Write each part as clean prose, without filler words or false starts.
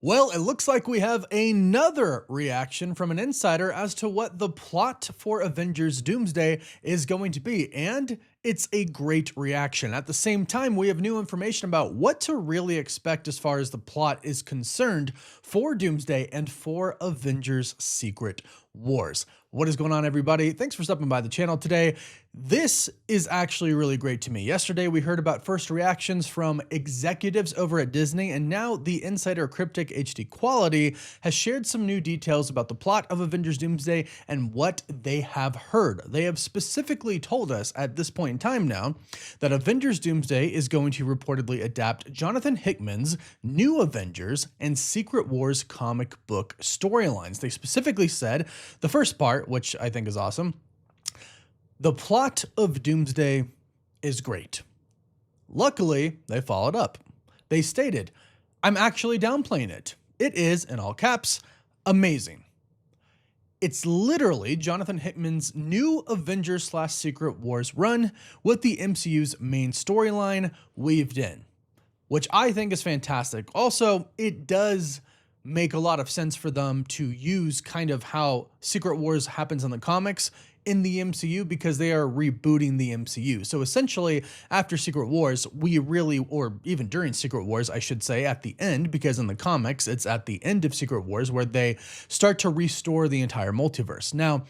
Well, it looks like we have another reaction from an insider as to what the plot for Avengers Doomsday is going to be, and it's a great reaction. At the same time, we have new information about what to really expect as far as the plot is concerned for Doomsday and for Avengers Secret Wars. What is going on, everybody? Thanks for stopping by the channel today. This is actually really great to me. Yesterday, we heard about first reactions from executives over at Disney, and now the insider Cryptic HD Quality has shared some new details about the plot of Avengers Doomsday and what they have heard. They have specifically told us at this point in time now that Avengers Doomsday is going to reportedly adapt Jonathan Hickman's New Avengers and Secret Wars comic book storylines. They specifically said the first part, which I think is awesome. The plot of Doomsday is great. Luckily, they followed up. They stated, I'm actually downplaying it. It is, in all caps, amazing. It's literally Jonathan Hickman's new Avengers / Secret Wars run with the MCU's main storyline weaved in, which I think is fantastic. Also, it does make a lot of sense for them to use kind of how Secret Wars happens in the comics in the MCU because they are rebooting the MCU. So essentially, after Secret Wars, we really, or even during Secret Wars, I should say, at the end, because in the comics, it's at the end of Secret Wars where they start to restore the entire multiverse. Now,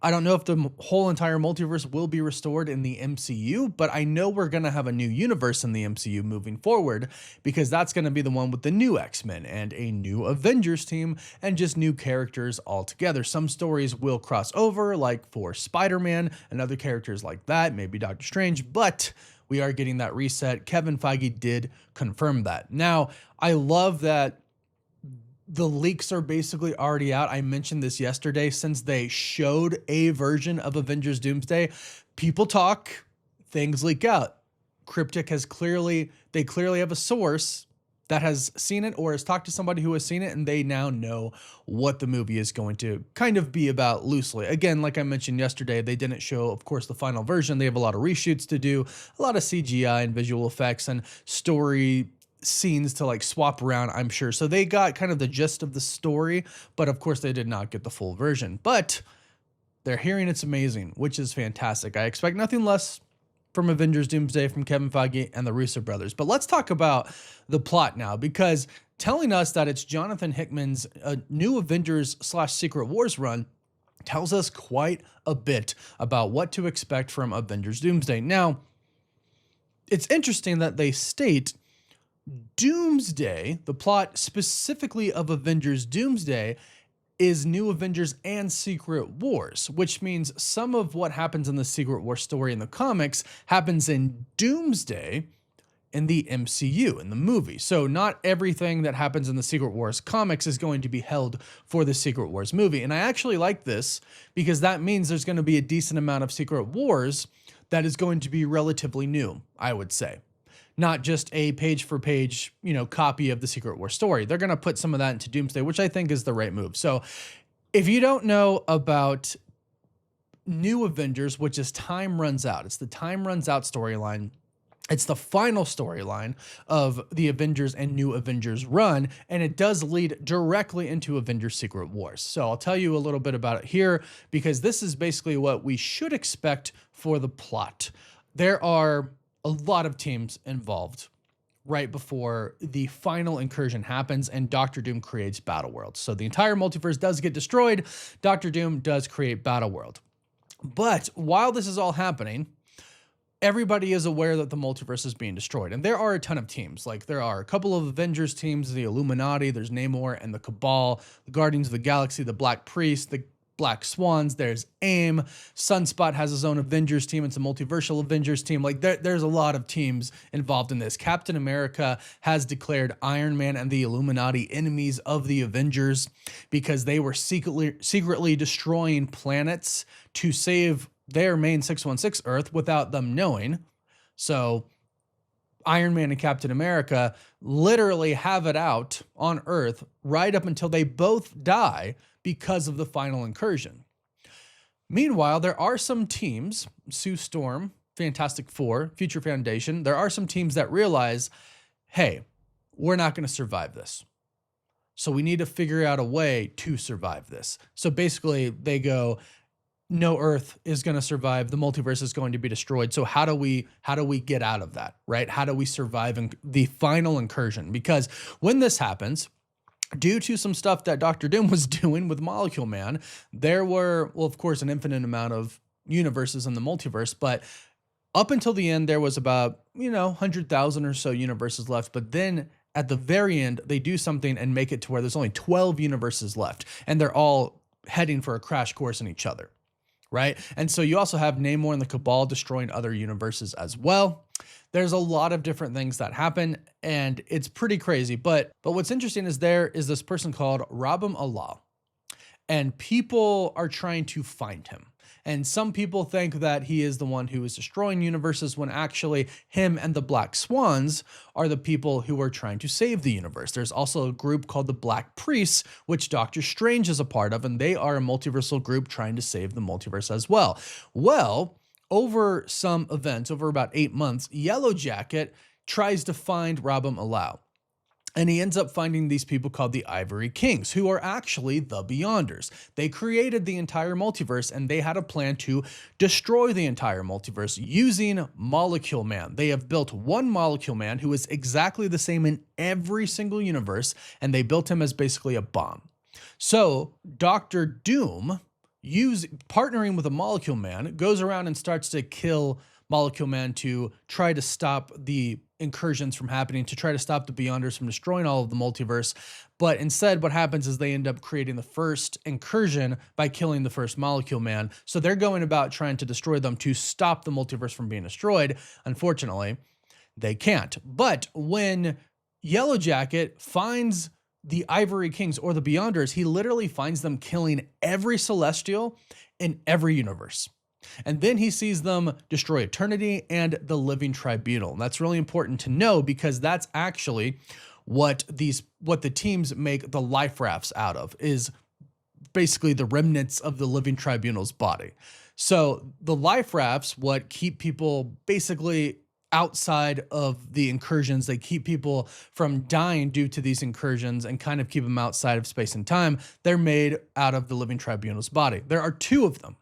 I don't know if the whole entire multiverse will be restored in the MCU, but I know we're going to have a new universe in the MCU moving forward because that's going to be the one with the new X-Men and a new Avengers team and just new characters altogether. Some stories will cross over, like for Spider-Man and other characters like that, maybe Doctor Strange, but we are getting that reset. Kevin Feige did confirm that. Now, I love that the leaks are basically already out. I mentioned this yesterday. Since they showed a version of Avengers Doomsday, people talk, things leak out. Cryptic has clearly have a source that has seen it or has talked to somebody who has seen it, and they now know what the movie is going to kind of be about loosely. Again, like I mentioned yesterday, they didn't show, of course, the final version. They have a lot of reshoots to do, a lot of CGI and visual effects and story scenes to like swap around, I'm sure. So they got kind of the gist of the story, but of course they did not get the full version. But they're hearing it's amazing, which is fantastic. I expect nothing less from Avengers Doomsday from Kevin Feige and the Russo brothers. But let's talk about the plot now, because telling us that it's Jonathan Hickman's new Avengers / Secret Wars run tells us quite a bit about what to expect from Avengers Doomsday. Now, it's interesting that they state Doomsday, the plot specifically of Avengers Doomsday, is New Avengers and Secret Wars, which means some of what happens in the Secret War story in the comics happens in Doomsday in the MCU, in the movie. So not everything that happens in the Secret Wars comics is going to be held for the Secret Wars movie. And I actually like this because that means there's going to be a decent amount of Secret Wars that is going to be relatively new, I would say. Not just a page for page, copy of the Secret War story. They're going to put some of that into Doomsday, which I think is the right move. So if you don't know about New Avengers, which is Time Runs Out, it's the Time Runs Out storyline. It's the final storyline of the Avengers and New Avengers run, and it does lead directly into Avengers Secret Wars. So I'll tell you a little bit about it here, because this is basically what we should expect for the plot. There are a lot of teams involved right before the final incursion happens and Doctor Doom creates Battle World. So the entire multiverse does get destroyed. Doctor Doom does create Battle World. But while this is all happening, everybody is aware that the multiverse is being destroyed. And there are a ton of teams. Like there are a couple of Avengers teams, the Illuminati, there's Namor and the Cabal, the Guardians of the Galaxy, the Black Priest, the Black Swans, there's AIM, Sunspot has his own Avengers team, it's a multiversal Avengers team. Like there's a lot of teams involved in this. Captain America has declared Iron Man and the Illuminati enemies of the Avengers because they were secretly destroying planets to save their main 616 Earth without them knowing. So Iron Man and Captain America literally have it out on Earth right up until they both die because of the final incursion. Meanwhile, there are some teams, Sue Storm, Fantastic Four, Future Foundation, there are some teams that realize, hey, we're not going to survive this. So we need to figure out a way to survive this. So basically, they go, no Earth is going to survive. The multiverse is going to be destroyed. So how do we get out of that, right? How do we survive in the final incursion? Because when this happens, due to some stuff that Doctor Doom was doing with Molecule Man, there were, well, of course, an infinite amount of universes in the multiverse, but up until the end, there was about, 100,000 or so universes left. But then at the very end, they do something and make it to where there's only 12 universes left, and they're all heading for a crash course in each other, right? And so you also have Namor and the Cabal destroying other universes as well. There's a lot of different things that happen, and it's pretty crazy. But what's interesting is there is this person called Rabam Allah, and people are trying to find him. And some people think that he is the one who is destroying universes, when actually him and the Black Swans are the people who are trying to save the universe. There's also a group called the Black Priests, which Doctor Strange is a part of, and they are a multiversal group trying to save the multiverse as well. Well, over some events, over about 8 months, Yellow Jacket tries to find Rabam Allah. And he ends up finding these people called the Ivory Kings, who are actually the Beyonders. They created the entire multiverse, and they had a plan to destroy the entire multiverse using Molecule Man. They have built one Molecule Man who is exactly the same in every single universe, and they built him as basically a bomb. So Doctor Doom, partnering with a Molecule Man, goes around and starts to kill Molecule Man to try to stop the incursions from happening, to try to stop the Beyonders from destroying all of the multiverse. But instead, what happens is they end up creating the first incursion by killing the first Molecule Man. So they're going about trying to destroy them to stop the multiverse from being destroyed. Unfortunately, they can't. But when Yellow Jacket finds the Ivory Kings, or the Beyonders, he literally finds them killing every Celestial in every universe. And then he sees them destroy Eternity and the Living Tribunal. And that's really important to know, because that's actually what the teams make the life rafts out of, is basically the remnants of the Living Tribunal's body. So the life rafts, what keep people basically outside of the incursions, they keep people from dying due to these incursions and kind of keep them outside of space and time. They're made out of the Living Tribunal's body. There are two of them.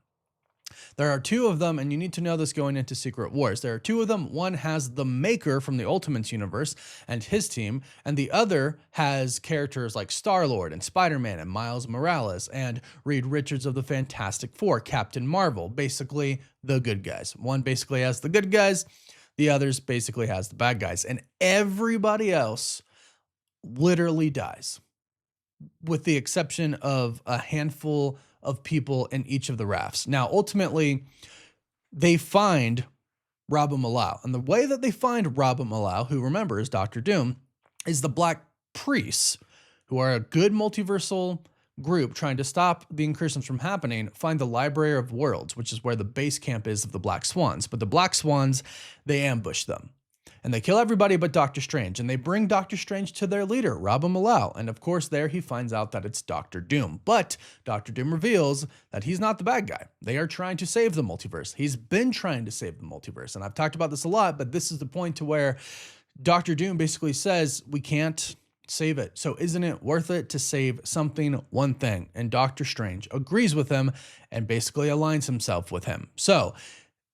And you need to know this going into Secret Wars. There are two of them. One has the Maker from the Ultimates universe and his team, and the other has characters like Star-Lord and Spider-Man and Miles Morales and Reed Richards of the Fantastic Four, Captain Marvel, basically the good guys. One basically has the good guys, the others basically has the bad guys, and everybody else literally dies, with the exception of a handful of people in each of the rafts. Now, ultimately, they find Rabam Allah. And the way that they find Rabam Allah, who, remember, is Doctor Doom, is the Black Priests, who are a good multiversal group trying to stop the incursions from happening, find the Library of Worlds, which is where the base camp is of the Black Swans. But the Black Swans, they ambush them. And they kill everybody but Doctor Strange, and they bring Doctor Strange to their leader, Rabam Allah. And of course, there he finds out that it's Doctor Doom. But Doctor Doom reveals that he's not the bad guy. They are trying to save the multiverse. He's been trying to save the multiverse. And I've talked about this a lot, but this is the point to where Doctor Doom basically says, we can't save it. So isn't it worth it to save something, one thing? And Doctor Strange agrees with him and basically aligns himself with him. So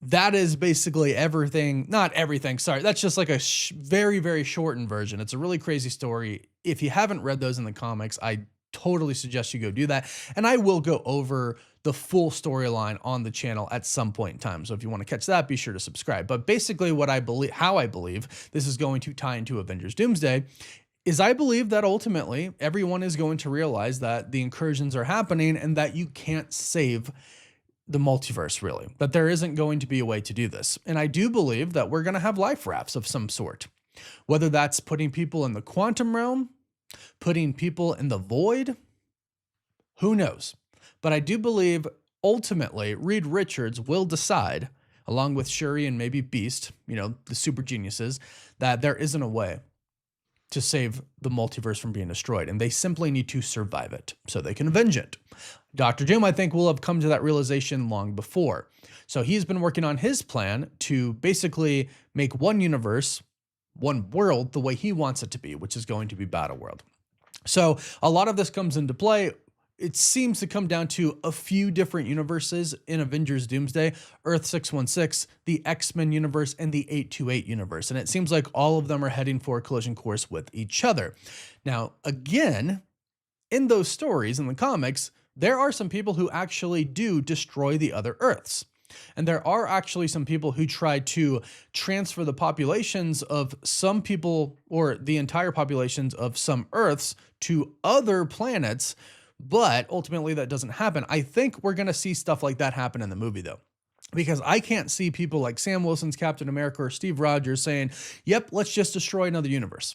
that is basically everything. Not everything, sorry. That's just like a very, very shortened version. It's a really crazy story. If you haven't read those in the comics, I totally suggest you go do that. And I will go over the full storyline on the channel at some point in time. So if you want to catch that, be sure to subscribe. But basically how I believe this is going to tie into Avengers Doomsday is I believe that ultimately everyone is going to realize that the incursions are happening and that you can't save the multiverse, really, that there isn't going to be a way to do this. And I do believe that we're going to have life rafts of some sort, whether that's putting people in the quantum realm, putting people in the void, who knows? But I do believe ultimately Reed Richards will decide, along with Shuri and maybe Beast, the super geniuses, that there isn't a way to save the multiverse from being destroyed, and they simply need to survive it so they can avenge it. Doctor Doom, I think, will have come to that realization long before. So he's been working on his plan to basically make one universe, one world, the way he wants it to be, which is going to be Battle World. So a lot of this comes into play. It seems to come down to a few different universes in Avengers Doomsday: Earth 616, the X-Men universe, and the 828 universe. And it seems like all of them are heading for a collision course with each other. Now, again, in those stories, in the comics, there are some people who actually do destroy the other Earths. And there are actually some people who try to transfer the populations of some people, or the entire populations of some Earths, to other planets, but ultimately that doesn't happen. I think we're going to see stuff like that happen in the movie, though, because I can't see people like Sam Wilson's Captain America or Steve Rogers saying, yep, let's just destroy another universe.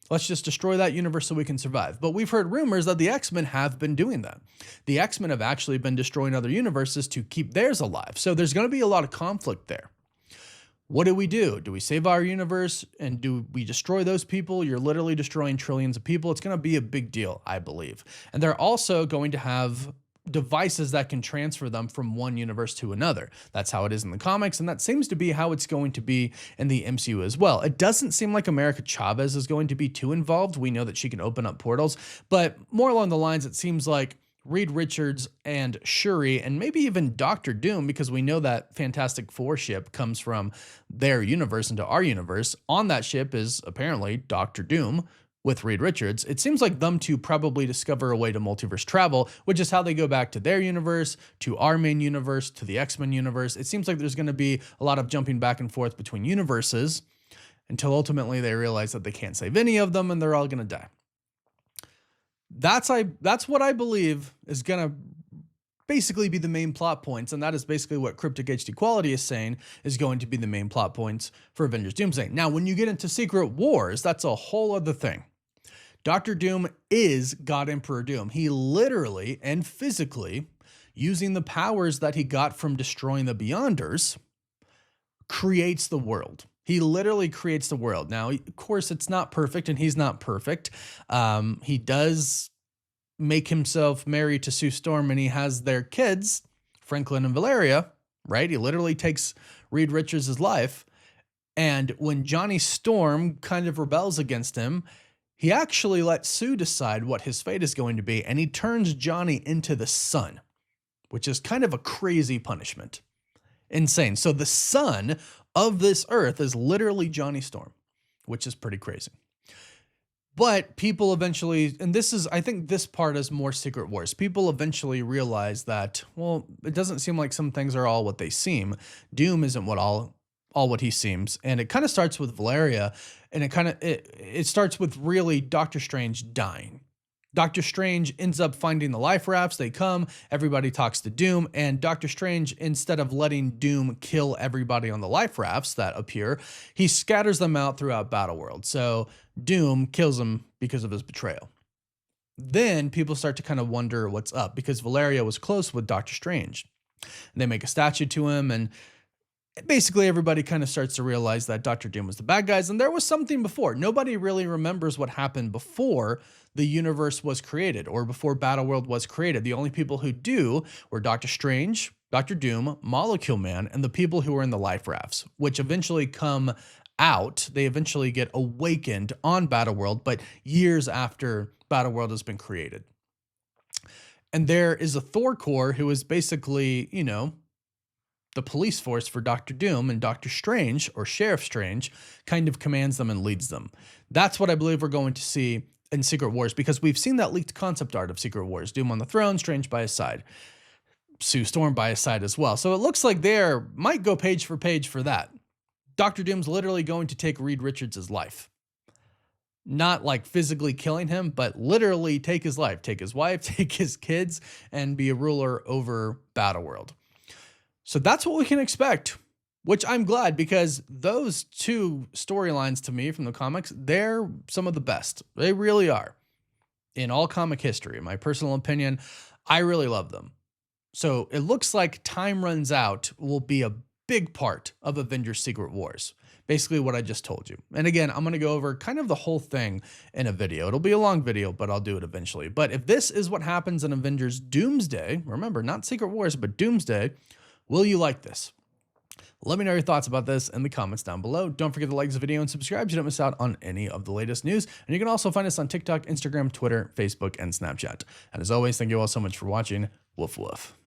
Let's just destroy that universe so we can survive. But we've heard rumors that the X-Men have been doing that. The X-Men have actually been destroying other universes to keep theirs alive. So there's going to be a lot of conflict there. What do we do? Do we save our universe and do we destroy those people? You're literally destroying trillions of people. It's going to be a big deal, I believe. And they're also going to have devices that can transfer them from one universe to another. That's how it is in the comics, and that seems to be how it's going to be in the MCU as well. It doesn't seem like America Chavez is going to be too involved. We know that she can open up portals, but more along the lines, it seems like Reed Richards and Shuri, and maybe even Doctor Doom, because we know that Fantastic Four ship comes from their universe into our universe. On that ship is apparently Doctor Doom with Reed Richards. It seems like them two probably discover a way to multiverse travel, which is how they go back to their universe, to our main universe, to the X-Men universe. It seems like there's going to be a lot of jumping back and forth between universes until ultimately they realize that they can't save any of them and they're all going to die. That's what I believe is going to basically be the main plot points, and that is basically what Cryptic HD Quality is saying is going to be the main plot points for Avengers Doomsday. Now, when you get into Secret Wars, that's a whole other thing. Doctor Doom is God Emperor Doom. He literally and physically, using the powers that he got from destroying the Beyonders, creates the world. He literally creates the world. Now, of course, it's not perfect, and he's not perfect. He does make himself married to Sue Storm, and he has their kids, Franklin and Valeria, right? He literally takes Reed Richards' life. And when Johnny Storm kind of rebels against him, he actually lets Sue decide what his fate is going to be, and he turns Johnny into the sun, which is kind of a crazy punishment. Insane. So the sun of this Earth is literally Johnny Storm, which is pretty crazy. But people eventually, and this is, I think this part is more Secret Wars. People eventually realize that, well, it doesn't seem like some things are all what they seem. Doom isn't all what he seems. And it kind of starts with Valeria, and it starts with really Doctor Strange dying. Doctor Strange ends up finding the life rafts. They come, everybody talks to Doom, and Doctor Strange, instead of letting Doom kill everybody on the life rafts that appear, he scatters them out throughout Battleworld. So Doom kills him because of his betrayal. Then people start to kind of wonder what's up, because Valeria was close with Doctor Strange. And they make a statue to him, and basically everybody kind of starts to realize that Doctor Doom was the bad guys, and there was something before. Nobody really remembers what happened before the universe was created or before Battleworld was created. The only people who do were Doctor Strange, Doctor Doom, Molecule Man, and the people who were in the life rafts, which eventually come out. They eventually get awakened on Battleworld, but years after Battleworld has been created. And there is a Thor Corps who is basically, you know, the police force for Doctor Doom, and Doctor Strange, or Sheriff Strange, kind of commands them and leads them. That's what I believe we're going to see in Secret Wars, because we've seen that leaked concept art of Secret Wars. Doom on the throne, Strange by his side, Sue Storm by his side as well. So it looks like they might go page for page for that. Doctor Doom's literally going to take Reed Richards' life. Not like physically killing him, but literally take his life, take his wife, take his kids, and be a ruler over Battleworld. So that's what we can expect, which I'm glad, because those two storylines to me from the comics, they're some of the best. They really are. In all comic history, in my personal opinion, I really love them. So it looks like Time Runs Out will be a big part of Avengers Secret Wars. Basically what I just told you. And again, I'm going to go over kind of the whole thing in a video. It'll be a long video, but I'll do it eventually. But if this is what happens in Avengers Doomsday, remember, not Secret Wars, but Doomsday, will you like this? Let me know your thoughts about this in the comments down below. Don't forget to like this video and subscribe so you don't miss out on any of the latest news. And you can also find us on TikTok, Instagram, Twitter, Facebook, and Snapchat. And as always, thank you all so much for watching. Woof woof.